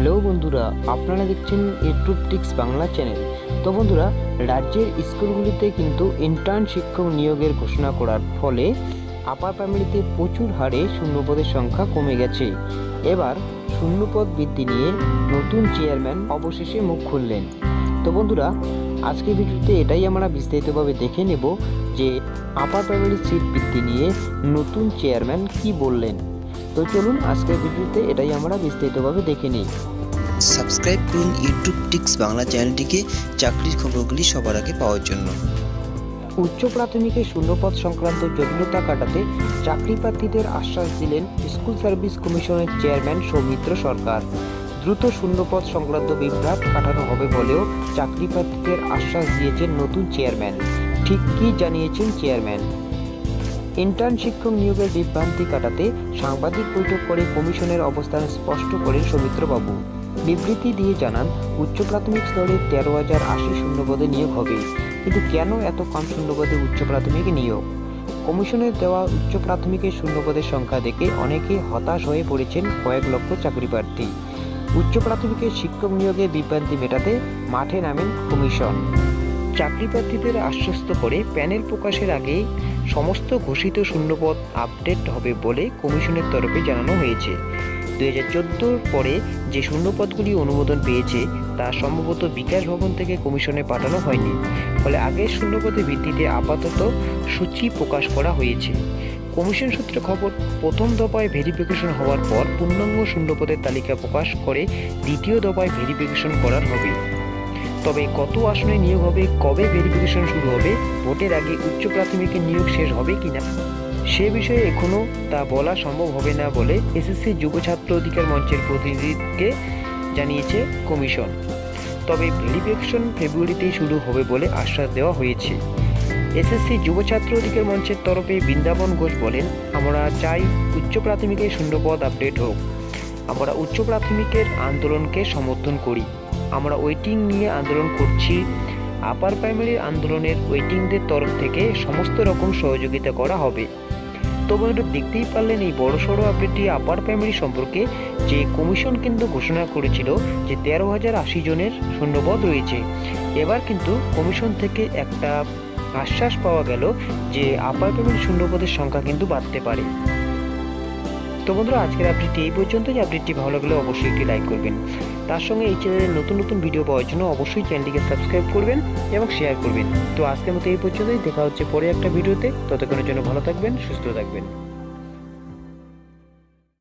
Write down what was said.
Hello বন্ধুরা, আপনারা দেখছেন ইউটিউব টিক্স বাংলা চ্যানেল। তো বন্ধুরা, রাজ্যের স্কুলগুলিতে কিন্তু ইন্টার্ন শিক্ষক নিয়োগের ঘোষণা করার ফলে আপার প্রাইমারিতে প্রচুর হারে শূন্যপদের সংখ্যা কমে গেছে। এবার শূন্যপদ বৃদ্ধি নিয়ে নতুন চেয়ারম্যান অবশেষে মুখ খুললেন। তো বন্ধুরা, আজকের ভিডিওতে এটাই আমরা বিস্তারিতভাবে দেখে নেব যে আপার প্রাইমারি সিট বৃদ্ধি নিয়ে নতুন চেয়ারম্যান কি বললেন। তো চলুন আজকের ভিডিওতে এটাই আমরা বিস্তারিতভাবে দেখে নিই। সাবস্ক্রাইব করুন ইউটিউব টিক্স বাংলা চ্যানেলটিকে চাকরির খবরগুলি সবার আগে পাওয়ার জন্য। উচ্চ প্রাথমিকে শূন্যপদ সংক্রান্ত জটিলতা কাটাতে চাকরি প্রার্থীদের আশ্বাস দিলেন স্কুল সার্ভিস কমিশনের চেয়ারম্যান সৌমিত্র সরকার। দ্রুত শূন্যপদ সংক্রান্ত বিভ্রাট কাটানো হবে বলেও চাকরি প্রার্থীদের আশ্বাস দিয়েছেন নতুন চেয়ারম্যান। ঠিক কী জানিয়েছেন চেয়ারম্যান? ইন্টার্ন শিক্ষক নিয়োগের বিভ্রান্তি কাটাতে সাংবাদিক বৈঠক করে কমিশনের অবস্থান স্পষ্ট করেন সৌমিত্রবাবু। বিবৃতি দিয়ে জানান, উচ্চ প্রাথমিক স্তরে 13,080 শূন্যপদে নিয়োগ হবে, কিন্তু কেন এত কম শূন্যপদে উচ্চ প্রাথমিকে নিয়োগ? কমিশনের দেওয়া উচ্চ প্রাথমিকের শূন্যপদের সংখ্যা দেখে অনেকে হতাশ হয়ে পড়েছেন কয়েক লক্ষ চাকরি প্রার্থী। উচ্চ প্রাথমিকের শিক্ষক নিয়োগের বিভ্রান্তি মেটাতে মাঠে নামেন কমিশন। চাকরি প্রার্থীদের আশ্বস্ত করে প্যানেল প্রকাশের আগে সমস্ত ঘোষিত শূন্যপদ আপডেট হবে বলে কমিশনের তরফে জানানো হয়েছে। 2014 পরে যে শূন্যপদগুলি অনুমোদন পেয়েছে তা সম্ভবত বিকাশ ভবন থেকে কমিশনে পাঠানো হয়নি, ফলে আগের শূন্যপদের ভিত্তিতে আপাতত সূচি প্রকাশ করা হয়েছে। কমিশন সূত্রে খবর, প্রথম দফায় ভেরিফিকেশন হওয়ার পর পূর্ণাঙ্গ শূন্যপদের তালিকা প্রকাশ করে দ্বিতীয় দফায় ভেরিফিকেশন করার হবে। তবে কত আসনে নিয়োগ হবে, কবে ভেরিফিকেশন শুরু হবে, ভোটের আগে উচ্চ প্রাথমিকের নিয়োগ শেষ হবে কিনা সে বিষয়ে এখনও তা বলা সম্ভব হবে না বলে এসএসসি যুব ছাত্র অধিকার মঞ্চের প্রতিনিধিকে জানিয়েছে কমিশন। তবে ভেরিফিকেশন ফেব্রুয়ারিতেই শুরু হবে বলে আশ্বাস দেওয়া হয়েছে। এসএসসি যুব ছাত্র অধিকার মঞ্চের তরফে বৃন্দাবন ঘোষ বলেন, আমরা চাই উচ্চ প্রাথমিকের শূন্যপদ আপডেট হোক। আমরা উচ্চ প্রাথমিকের আন্দোলনকে সমর্থন করি। আমরা ওয়েটিং নিয়ে আন্দোলন করছি। আপার প্রাইমারির আন্দোলনের ওয়েটিংদের তরফ থেকে সমস্ত রকম সহযোগিতা করা হবে। তবে দেখতেই পারলেন এই বড়সড় আপডেটটি আপার প্রাইমারি সম্পর্কে, যে কমিশন কিন্তু ঘোষণা করেছিল যে 13,080 জনের শূন্যপদ রয়েছে। এবার কিন্তু কমিশন থেকে একটা আশ্বাস পাওয়া গেল যে আপার প্রাইমারি শূন্যপদের সংখ্যা কিন্তু বাড়তে পারে। তো বন্ধুরা, আজকের আপডেটটি এই পর্যন্তই। আপডেটটি ভালো লাগলে অবশ্যই একটি লাইক করবেন। তার সঙ্গে এই চ্যানেলের নতুন নতুন ভিডিও পাওয়ার জন্য অবশ্যই চ্যানেলটিকে সাবস্ক্রাইব করবেন এবং শেয়ার করবেন। তো আজকের মতো এই পর্যন্তই, দেখা হচ্ছে পরে একটা ভিডিওতে। ততক্ষণের জন্য ভালো থাকবেন, সুস্থ থাকবেন।